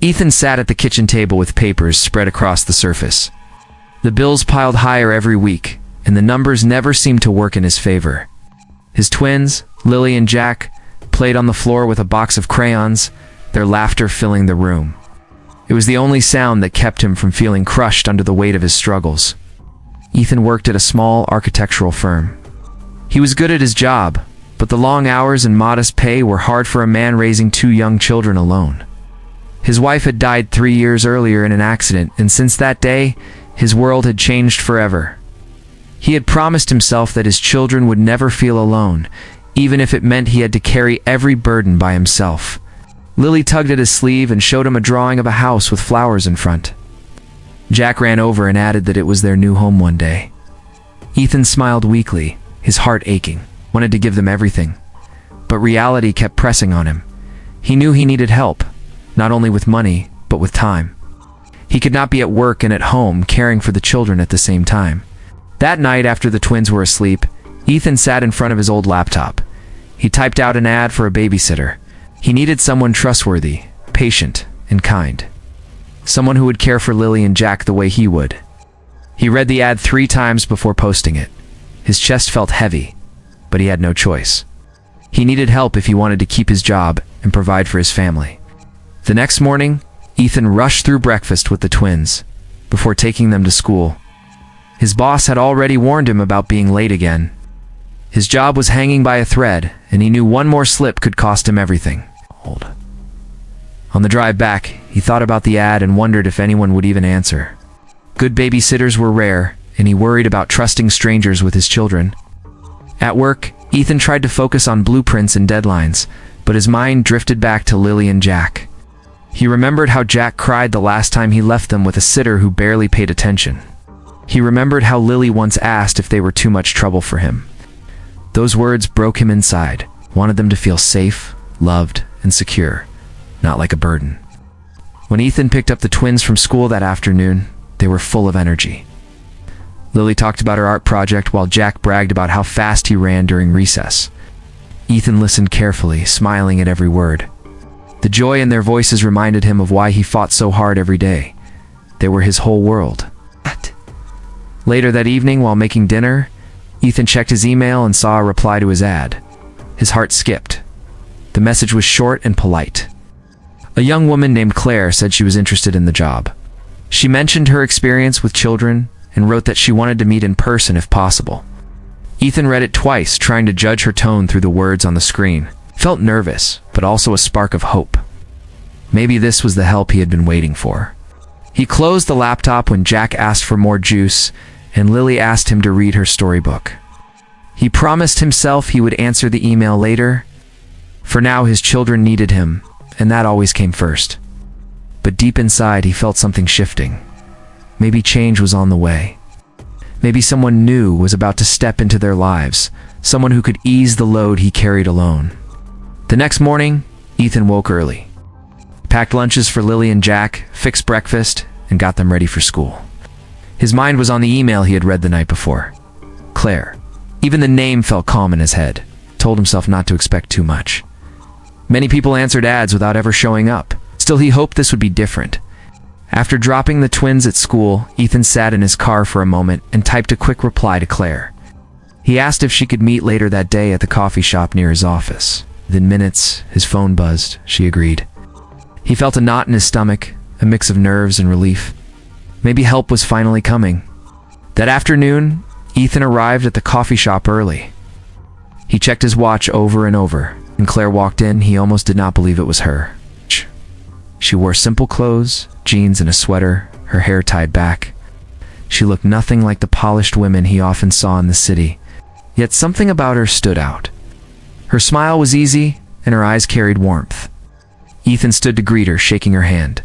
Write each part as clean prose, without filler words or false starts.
Ethan sat at the kitchen table with papers spread across the surface. The bills piled higher every week, and the numbers never seemed to work in his favor. His twins, Lily and Jack, played on the floor with a box of crayons, their laughter filling the room. It was the only sound that kept him from feeling crushed under the weight of his struggles. Ethan worked at a small architectural firm. He was good at his job, but the long hours and modest pay were hard for a man raising 2 young children alone. His wife had died 3 years earlier in an accident, and since that day, his world had changed forever. He had promised himself that his children would never feel alone, even if it meant he had to carry every burden by himself. Lily tugged at his sleeve and showed him a drawing of a house with flowers in front. Jack ran over and added that it was their new home one day. Ethan smiled weakly, his heart aching, wanted to give them everything. But reality kept pressing on him. He knew he needed help, not only with money, but with time. He could not be at work and at home caring for the children at the same time. That night, after the twins were asleep, Ethan sat in front of his old laptop. He typed out an ad for a babysitter. He needed someone trustworthy, patient, and kind. Someone who would care for Lily and Jack the way he would. He read the ad 3 times before posting it. His chest felt heavy, but he had no choice. He needed help if he wanted to keep his job and provide for his family. The next morning, Ethan rushed through breakfast with the twins, before taking them to school. His boss had already warned him about being late again. His job was hanging by a thread, and he knew one more slip could cost him everything. On the drive back, he thought about the ad and wondered if anyone would even answer. Good babysitters were rare, and he worried about trusting strangers with his children. At work, Ethan tried to focus on blueprints and deadlines, but his mind drifted back to Lily and Jack. He remembered how Jack cried the last time he left them with a sitter who barely paid attention. He remembered how Lily once asked if they were too much trouble for him. Those words broke him inside, wanted them to feel safe, loved, and secure, not like a burden. When Ethan picked up the twins from school that afternoon, they were full of energy. Lily talked about her art project while Jack bragged about how fast he ran during recess. Ethan listened carefully, smiling at every word. The joy in their voices reminded him of why he fought so hard every day. They were his whole world. Later that evening, while making dinner, Ethan checked his email and saw a reply to his ad. His heart skipped. The message was short and polite. A young woman named Claire said she was interested in the job. She mentioned her experience with children and wrote that she wanted to meet in person if possible. Ethan read it twice, trying to judge her tone through the words on the screen. Felt nervous, but also a spark of hope. Maybe this was the help he had been waiting for. He closed the laptop when Jack asked for more juice, and Lily asked him to read her storybook. He promised himself he would answer the email later. For now, his children needed him, and that always came first. But deep inside, he felt something shifting. Maybe change was on the way. Maybe someone new was about to step into their lives, someone who could ease the load he carried alone. The next morning, Ethan woke early, packed lunches for Lily and Jack, fixed breakfast, and got them ready for school. His mind was on the email he had read the night before. Claire. Even the name felt calm in his head, told himself not to expect too much. Many people answered ads without ever showing up. Still, he hoped this would be different. After dropping the twins at school, Ethan sat in his car for a moment and typed a quick reply to Claire. He asked if she could meet later that day at the coffee shop near his office. Within minutes, his phone buzzed. She agreed. He felt a knot in his stomach, a mix of nerves and relief. Maybe help was finally coming. That afternoon, Ethan arrived at the coffee shop early. He checked his watch over and over. When Claire walked in, he almost did not believe it was her. She wore simple clothes, jeans and a sweater, her hair tied back. She looked nothing like the polished women he often saw in the city, yet something about her stood out. Her smile was easy, and her eyes carried warmth. Ethan stood to greet her, shaking her hand.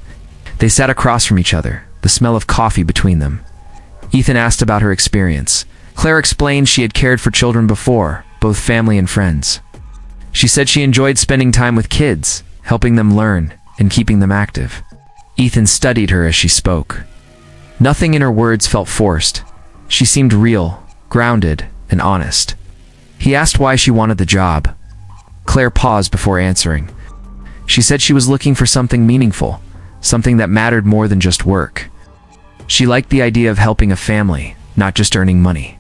They sat across from each other, the smell of coffee between them. Ethan asked about her experience. Claire explained she had cared for children before, both family and friends. She said she enjoyed spending time with kids, helping them learn, and keeping them active. Ethan studied her as she spoke. Nothing in her words felt forced. She seemed real, grounded, and honest. He asked why she wanted the job. Claire paused before answering. She said she was looking for something meaningful, something that mattered more than just work. She liked the idea of helping a family, not just earning money.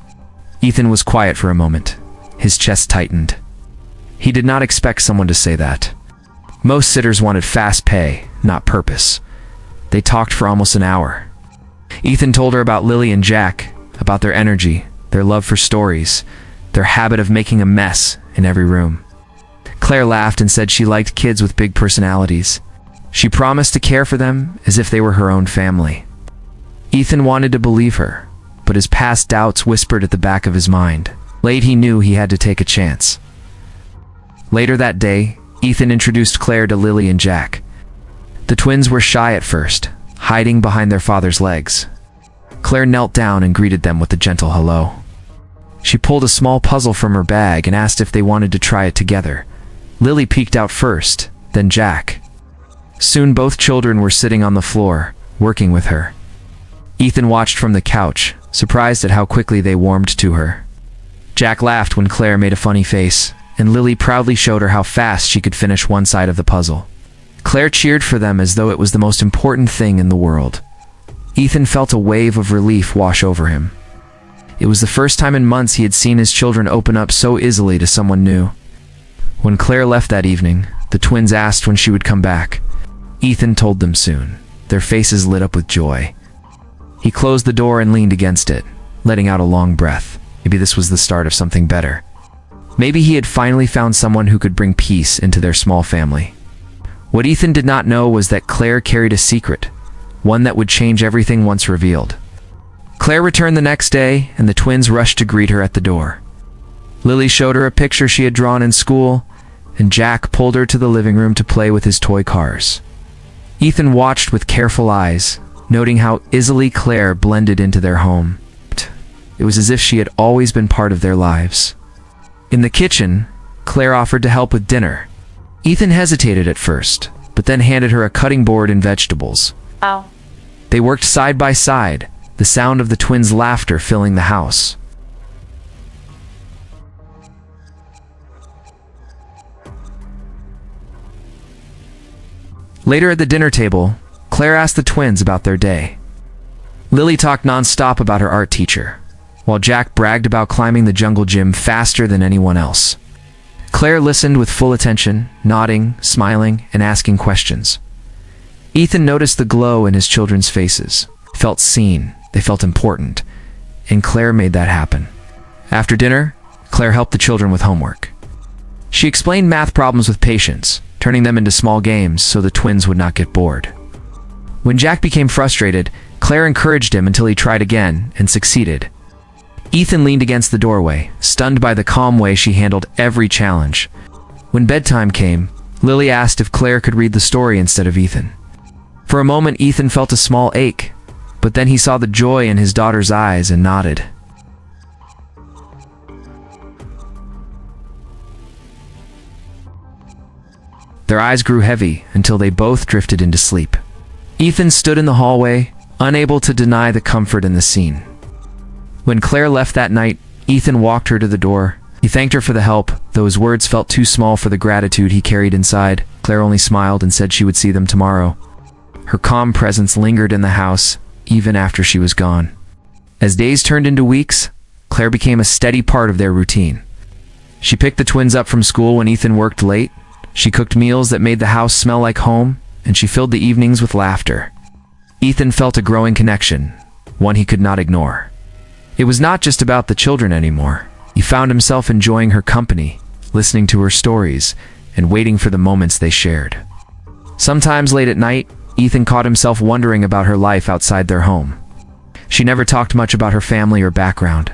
Ethan was quiet for a moment. His chest tightened. He did not expect someone to say that. Most sitters wanted fast pay, not purpose. They talked for almost an hour. Ethan told her about Lily and Jack, about their energy, their love for stories, their habit of making a mess in every room. Claire laughed and said she liked kids with big personalities. She promised to care for them as if they were her own family. Ethan wanted to believe her, but his past doubts whispered at the back of his mind. Late he knew he had to take a chance. Later that day, Ethan introduced Claire to Lily and Jack. The twins were shy at first, hiding behind their father's legs. Claire knelt down and greeted them with a gentle hello. She pulled a small puzzle from her bag and asked if they wanted to try it together. Lily peeked out first, then Jack. Soon both children were sitting on the floor, working with her. Ethan watched from the couch, surprised at how quickly they warmed to her. Jack laughed when Claire made a funny face, and Lily proudly showed her how fast she could finish one side of the puzzle. Claire cheered for them as though it was the most important thing in the world. Ethan felt a wave of relief wash over him. It was the first time in months he had seen his children open up so easily to someone new. When Claire left that evening, the twins asked when she would come back. Ethan told them soon. Their faces lit up with joy. He closed the door and leaned against it, letting out a long breath. Maybe this was the start of something better. Maybe he had finally found someone who could bring peace into their small family. What Ethan did not know was that Claire carried a secret, one that would change everything once revealed. Claire returned the next day, and the twins rushed to greet her at the door. Lily showed her a picture she had drawn in school, and Jack pulled her to the living room to play with his toy cars. Ethan watched with careful eyes, noting how easily Claire blended into their home. It was as if she had always been part of their lives. In the kitchen, Claire offered to help with dinner. Ethan hesitated at first, but then handed her a cutting board and vegetables. Ow. They worked side by side, the sound of the twins' laughter filling the house. Later at the dinner table, Claire asked the twins about their day. Lily talked non-stop about her art teacher, while Jack bragged about climbing the jungle gym faster than anyone else. Claire listened with full attention, nodding, smiling, and asking questions. Ethan noticed the glow in his children's faces, felt seen, they felt important, and Claire made that happen. After dinner, Claire helped the children with homework. She explained math problems with patience, turning them into small games so the twins would not get bored. When Jack became frustrated, Claire encouraged him until he tried again and succeeded. Ethan leaned against the doorway, stunned by the calm way she handled every challenge. When bedtime came, Lily asked if Claire could read the story instead of Ethan. For a moment, Ethan felt a small ache, but then he saw the joy in his daughter's eyes and nodded. Their eyes grew heavy until they both drifted into sleep. Ethan stood in the hallway, unable to deny the comfort in the scene. When Claire left that night, Ethan walked her to the door. He thanked her for the help, though his words felt too small for the gratitude he carried inside. Claire only smiled and said she would see them tomorrow. Her calm presence lingered in the house, even after she was gone. As days turned into weeks, Claire became a steady part of their routine. She picked the twins up from school when Ethan worked late. She cooked meals that made the house smell like home, and she filled the evenings with laughter. Ethan felt a growing connection, one he could not ignore. It was not just about the children anymore. He found himself enjoying her company, listening to her stories, and waiting for the moments they shared. Sometimes late at night, Ethan caught himself wondering about her life outside their home. She never talked much about her family or background.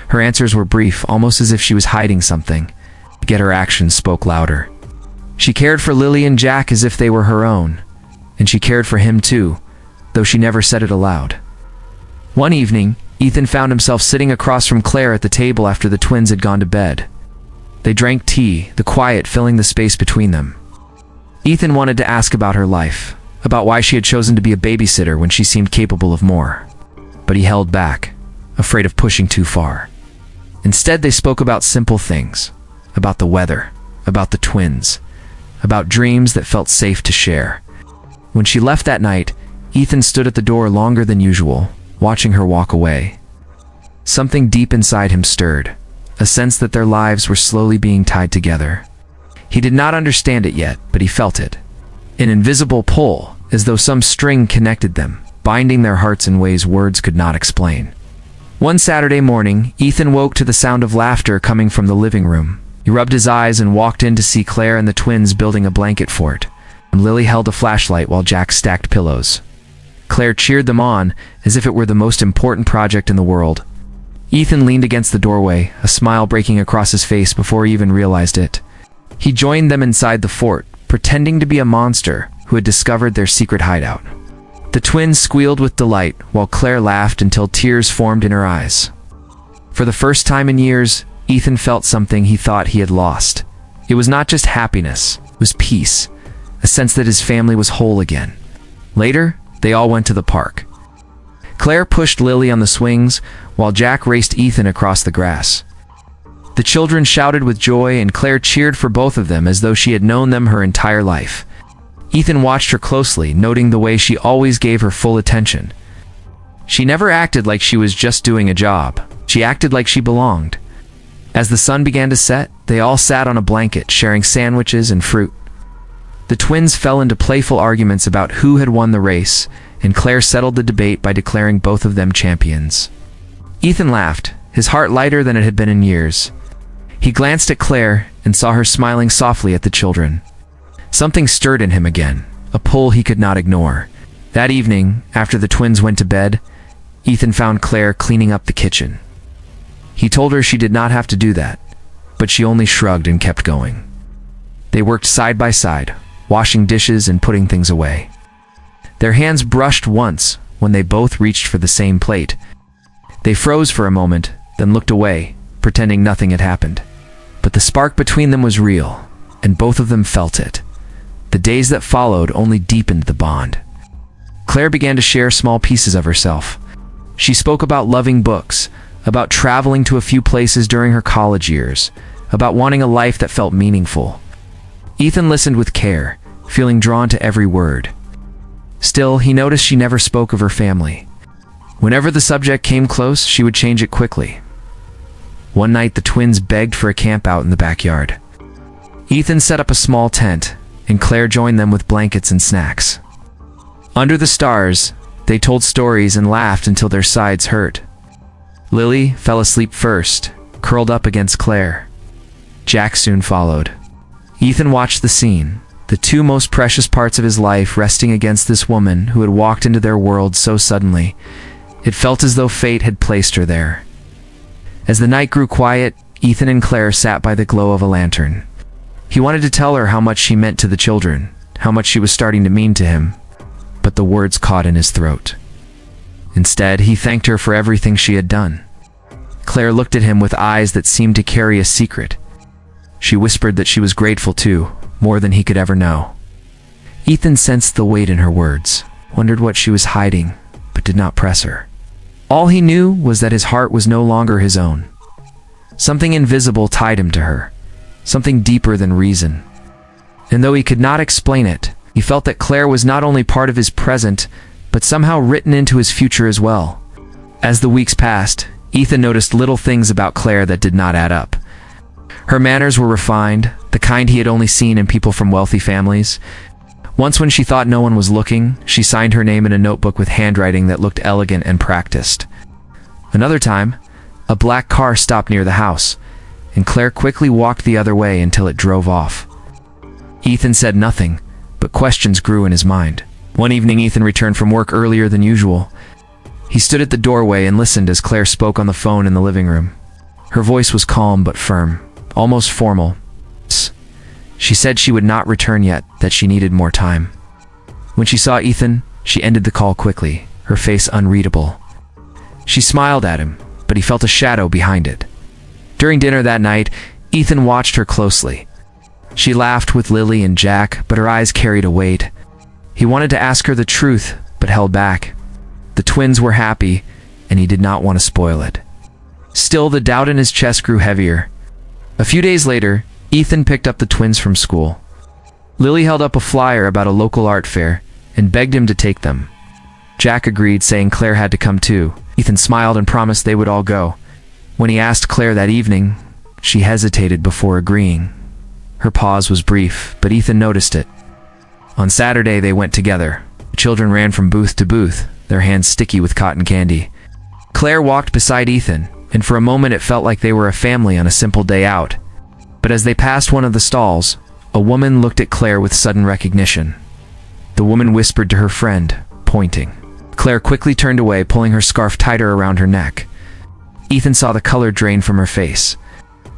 Her answers were brief, almost as if she was hiding something, yet her actions spoke louder. She cared for Lily and Jack as if they were her own, and she cared for him too, though she never said it aloud. One evening, Ethan found himself sitting across from Claire at the table after the twins had gone to bed. They drank tea, the quiet filling the space between them. Ethan wanted to ask about her life, about why she had chosen to be a babysitter when she seemed capable of more. But he held back, afraid of pushing too far. Instead, they spoke about simple things, about the weather, about the twins, about dreams that felt safe to share. When she left that night, Ethan stood at the door longer than usual, watching her walk away. Something deep inside him stirred, a sense that their lives were slowly being tied together. He did not understand it yet, but he felt it. An invisible pull, as though some string connected them, binding their hearts in ways words could not explain. One Saturday morning, Ethan woke to the sound of laughter coming from the living room. He rubbed his eyes and walked in to see Claire and the twins building a blanket fort, and Lily held a flashlight while Jack stacked pillows. Claire cheered them on, as if it were the most important project in the world. Ethan leaned against the doorway, a smile breaking across his face before he even realized it. He joined them inside the fort, pretending to be a monster who had discovered their secret hideout. The twins squealed with delight, while Claire laughed until tears formed in her eyes. For the first time in years, Ethan felt something he thought he had lost. It was not just happiness, it was peace, a sense that his family was whole again. Later, they all went to the park. Claire pushed Lily on the swings, while Jack raced Ethan across the grass. The children shouted with joy, and Claire cheered for both of them as though she had known them her entire life. Ethan watched her closely, noting the way she always gave her full attention. She never acted like she was just doing a job. She acted like she belonged. As the sun began to set, they all sat on a blanket, sharing sandwiches and fruit. The twins fell into playful arguments about who had won the race, and Claire settled the debate by declaring both of them champions. Ethan laughed, his heart lighter than it had been in years. He glanced at Claire and saw her smiling softly at the children. Something stirred in him again, a pull he could not ignore. That evening, after the twins went to bed, Ethan found Claire cleaning up the kitchen. He told her she did not have to do that, but she only shrugged and kept going. They worked side by side, washing dishes and putting things away. Their hands brushed once when they both reached for the same plate. They froze for a moment, then looked away, pretending nothing had happened. But the spark between them was real, and both of them felt it. The days that followed only deepened the bond. Claire began to share small pieces of herself. She spoke about loving books, about traveling to a few places during her college years, about wanting a life that felt meaningful. Ethan listened with care, feeling drawn to every word. Still, he noticed she never spoke of her family. Whenever the subject came close, she would change it quickly. One night, the twins begged for a camp out in the backyard. Ethan set up a small tent, and Claire joined them with blankets and snacks. Under the stars, they told stories and laughed until their sides hurt. Lily fell asleep first, curled up against Claire. Jack soon followed. Ethan watched the scene, the two most precious parts of his life resting against this woman who had walked into their world so suddenly. It felt as though fate had placed her there. As the night grew quiet, Ethan and Claire sat by the glow of a lantern. He wanted to tell her how much she meant to the children, how much she was starting to mean to him, but the words caught in his throat. Instead, he thanked her for everything she had done. Claire looked at him with eyes that seemed to carry a secret. She whispered that she was grateful too, more than he could ever know. Ethan sensed the weight in her words, wondered what she was hiding, but did not press her. All he knew was that his heart was no longer his own. Something invisible tied him to her, something deeper than reason. And though he could not explain it, he felt that Claire was not only part of his present, but somehow written into his future as well. As the weeks passed, Ethan noticed little things about Claire that did not add up. Her manners were refined, the kind he had only seen in people from wealthy families. Once when she thought no one was looking, she signed her name in a notebook with handwriting that looked elegant and practiced. Another time, a black car stopped near the house, and Claire quickly walked the other way until it drove off. Ethan said nothing, but questions grew in his mind. One evening, Ethan returned from work earlier than usual. He stood at the doorway and listened as Claire spoke on the phone in the living room. Her voice was calm but firm, almost formal. She said she would not return yet, that she needed more time. When she saw Ethan, she ended the call quickly, her face unreadable. She smiled at him, but he felt a shadow behind it. During dinner that night, Ethan watched her closely. She laughed with Lily and Jack, but her eyes carried a weight. He wanted to ask her the truth, but held back. The twins were happy, and he did not want to spoil it. Still, the doubt in his chest grew heavier. A few days later, Ethan picked up the twins from school. Lily held up a flyer about a local art fair, and begged him to take them. Jack agreed, saying Claire had to come too. Ethan smiled and promised they would all go. When he asked Claire that evening, she hesitated before agreeing. Her pause was brief, but Ethan noticed it. On Saturday, they went together. The children ran from booth to booth, their hands sticky with cotton candy. Claire walked beside Ethan, and for a moment it felt like they were a family on a simple day out. But as they passed one of the stalls, a woman looked at Claire with sudden recognition. The woman whispered to her friend, pointing. Claire quickly turned away, pulling her scarf tighter around her neck. Ethan saw the color drain from her face.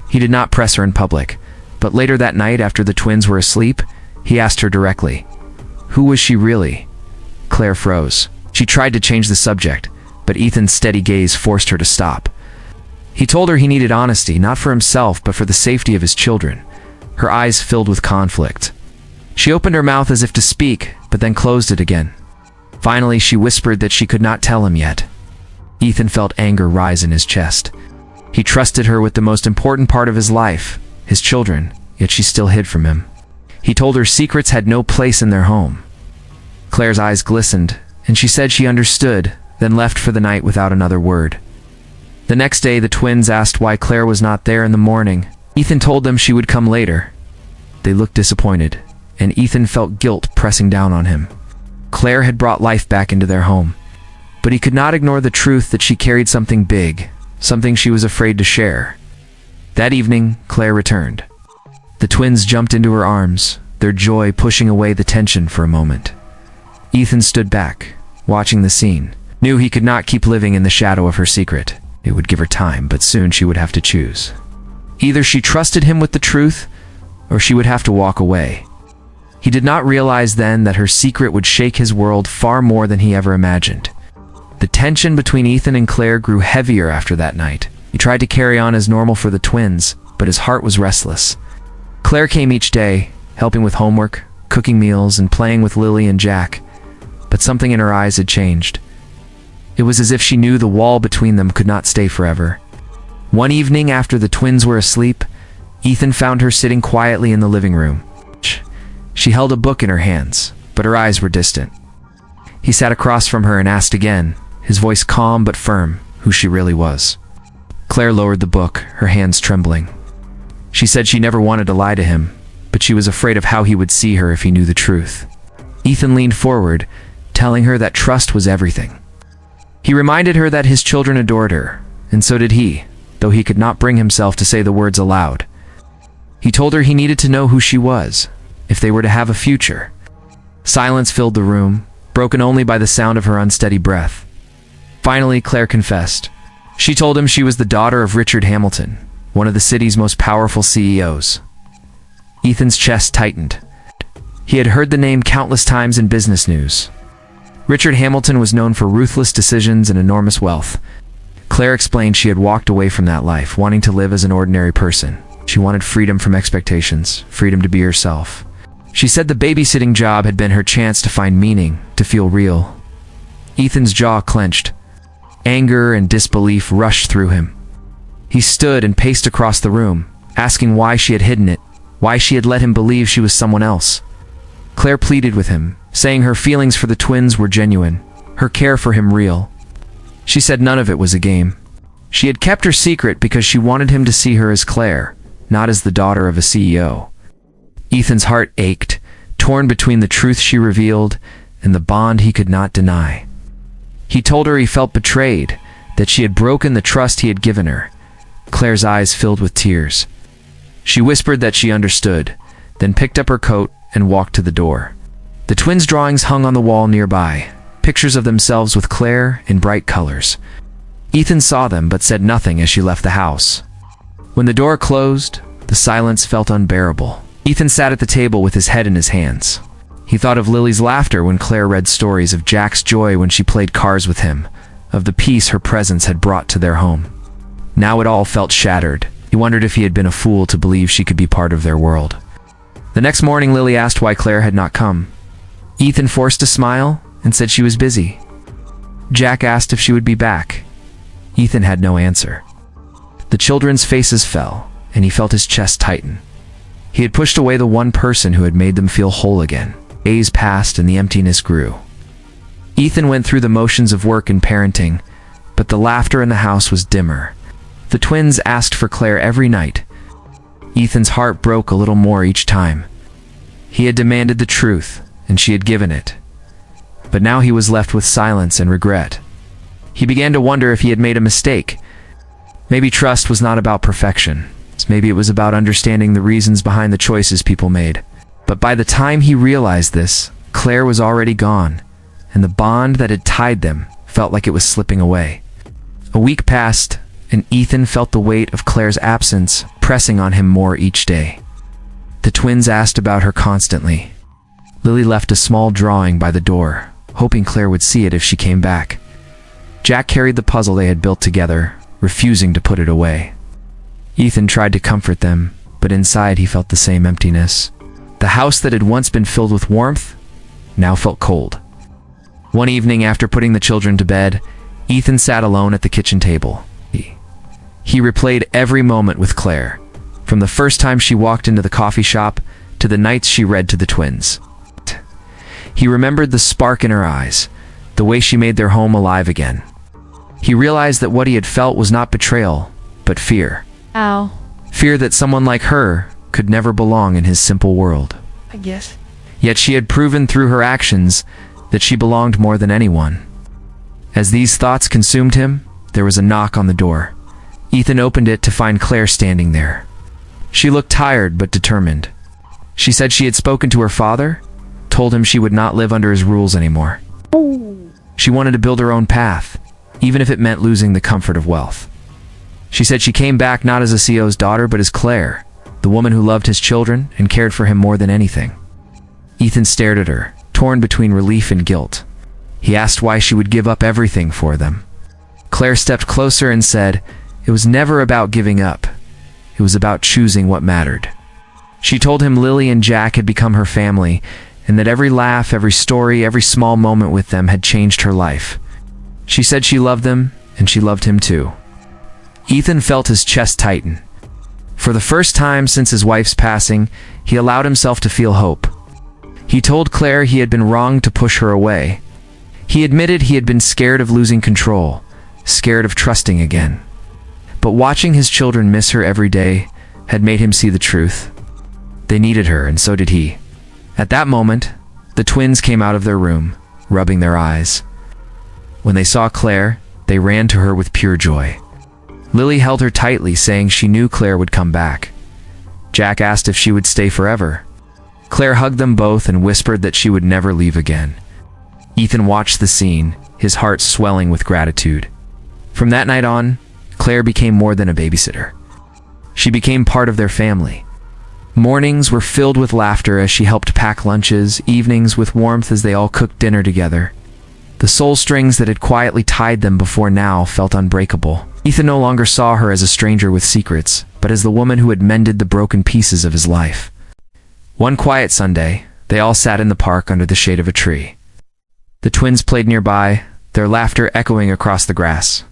He did not press her in public, but later that night, after the twins were asleep, he asked her directly, "Who was she really?" Claire froze. She tried to change the subject, but Ethan's steady gaze forced her to stop. He told her he needed honesty, not for himself, but for the safety of his children. Her eyes filled with conflict. She opened her mouth as if to speak, but then closed it again. Finally, she whispered that she could not tell him yet. Ethan felt anger rise in his chest. He trusted her with the most important part of his life, his children, yet she still hid from him. He told her secrets had no place in their home. Claire's eyes glistened, and she said she understood, then left for the night without another word. The next day, the twins asked why Claire was not there in the morning. Ethan told them she would come later. They looked disappointed, and Ethan felt guilt pressing down on him. Claire had brought life back into their home. But he could not ignore the truth that she carried something big, something she was afraid to share. That evening, Claire returned. The twins jumped into her arms, their joy pushing away the tension for a moment. Ethan stood back, watching the scene, knew he could not keep living in the shadow of her secret. It would give her time, but soon she would have to choose. Either she trusted him with the truth, or she would have to walk away. He did not realize then that her secret would shake his world far more than he ever imagined. The tension between Ethan and Claire grew heavier after that night. He tried to carry on as normal for the twins, but his heart was restless. Claire came each day, helping with homework, cooking meals, and playing with Lily and Jack. But something in her eyes had changed. It was as if she knew the wall between them could not stay forever. One evening after the twins were asleep, Ethan found her sitting quietly in the living room. She held a book in her hands, but her eyes were distant. He sat across from her and asked again, his voice calm but firm, who she really was. Claire lowered the book, her hands trembling. She said she never wanted to lie to him, but she was afraid of how he would see her if he knew the truth. Ethan leaned forward, telling her that trust was everything. He reminded her that his children adored her, and so did he, though he could not bring himself to say the words aloud. He told her he needed to know who she was, if they were to have a future. Silence filled the room, broken only by the sound of her unsteady breath. Finally, Claire confessed. She told him she was the daughter of Richard Hamilton, one of the city's most powerful CEOs. Ethan's chest tightened. He had heard the name countless times in business news. Richard Hamilton was known for ruthless decisions and enormous wealth. Claire explained she had walked away from that life, wanting to live as an ordinary person. She wanted freedom from expectations, freedom to be herself. She said the babysitting job had been her chance to find meaning, to feel real. Ethan's jaw clenched. Anger and disbelief rushed through him. He stood and paced across the room, asking why she had hidden it, why she had let him believe she was someone else. Claire pleaded with him, saying her feelings for the twins were genuine, her care for him real. She said none of it was a game. She had kept her secret because she wanted him to see her as Claire, not as the daughter of a CEO. Ethan's heart ached, torn between the truth she revealed and the bond he could not deny. He told her he felt betrayed, that she had broken the trust he had given her. Claire's eyes filled with tears. She whispered that she understood, then picked up her coat and walked to the door. The twins' drawings hung on the wall nearby, pictures of themselves with Claire in bright colors. Ethan saw them but said nothing as she left the house. When the door closed, the silence felt unbearable. Ethan sat at the table with his head in his hands. He thought of Lily's laughter when Claire read stories, of Jack's joy when she played cards with him, of the peace her presence had brought to their home. Now it all felt shattered. He wondered if he had been a fool to believe she could be part of their world. The next morning, Lily asked why Claire had not come. Ethan forced a smile and said she was busy. Jack asked if she would be back. Ethan had no answer. The children's faces fell, and he felt his chest tighten. He had pushed away the one person who had made them feel whole again. Days passed and the emptiness grew. Ethan went through the motions of work and parenting, but the laughter in the house was dimmer. The twins asked for Claire every night. Ethan's heart broke a little more each time. He had demanded the truth, and she had given it. But now he was left with silence and regret. He began to wonder if he had made a mistake. Maybe trust was not about perfection. Maybe it was about understanding the reasons behind the choices people made. But by the time he realized this, Claire was already gone, and the bond that had tied them felt like it was slipping away. A week passed, and Ethan felt the weight of Claire's absence pressing on him more each day. The twins asked about her constantly. Lily left a small drawing by the door, hoping Claire would see it if she came back. Jack carried the puzzle they had built together, refusing to put it away. Ethan tried to comfort them, but inside he felt the same emptiness. The house that had once been filled with warmth now felt cold. One evening after putting the children to bed, Ethan sat alone at the kitchen table. He replayed every moment with Claire, from the first time she walked into the coffee shop to the nights she read to the twins. He remembered the spark in her eyes, the way she made their home alive again. He realized that what he had felt was not betrayal, but fear. Ow. Fear that someone like her could never belong in his simple world. I guess. Yet she had proven through her actions that she belonged more than anyone. As these thoughts consumed him, there was a knock on the door. Ethan opened it to find Claire standing there. She looked tired but determined. She said she had spoken to her father, told him she would not live under his rules anymore. She wanted to build her own path, even if it meant losing the comfort of wealth. She said she came back not as a CEO's daughter, but as Claire, the woman who loved his children and cared for him more than anything. Ethan stared at her, torn between relief and guilt. He asked why she would give up everything for them. Claire stepped closer and said, it was never about giving up. It was about choosing what mattered. She told him Lily and Jack had become her family, and that every laugh, every story, every small moment with them had changed her life. She said she loved them, and she loved him too. Ethan felt his chest tighten. For the first time since his wife's passing, he allowed himself to feel hope. He told Claire he had been wrong to push her away. He admitted he had been scared of losing control, scared of trusting again. But watching his children miss her every day had made him see the truth. They needed her, and so did he. At that moment, the twins came out of their room, rubbing their eyes. When they saw Claire, they ran to her with pure joy. Lily held her tightly, saying she knew Claire would come back. Jack asked if she would stay forever. Claire hugged them both and whispered that she would never leave again. Ethan watched the scene, his heart swelling with gratitude. From that night on, Claire became more than a babysitter. She became part of their family. Mornings were filled with laughter as she helped pack lunches, evenings with warmth as they all cooked dinner together. The soul strings that had quietly tied them before now felt unbreakable. Ethan no longer saw her as a stranger with secrets, but as the woman who had mended the broken pieces of his life. One quiet Sunday, they all sat in the park under the shade of a tree. The twins played nearby, their laughter echoing across the grass.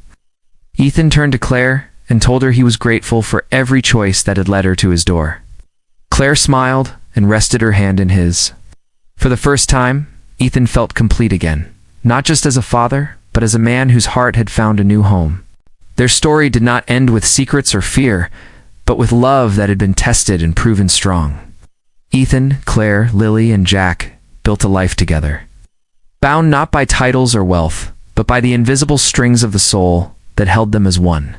Ethan turned to Claire and told her he was grateful for every choice that had led her to his door. Claire smiled and rested her hand in his. For the first time, Ethan felt complete again, not just as a father, but as a man whose heart had found a new home. Their story did not end with secrets or fear, but with love that had been tested and proven strong. Ethan, Claire, Lily, and Jack built a life together. Bound not by titles or wealth, but by the invisible strings of the soul that held them as one.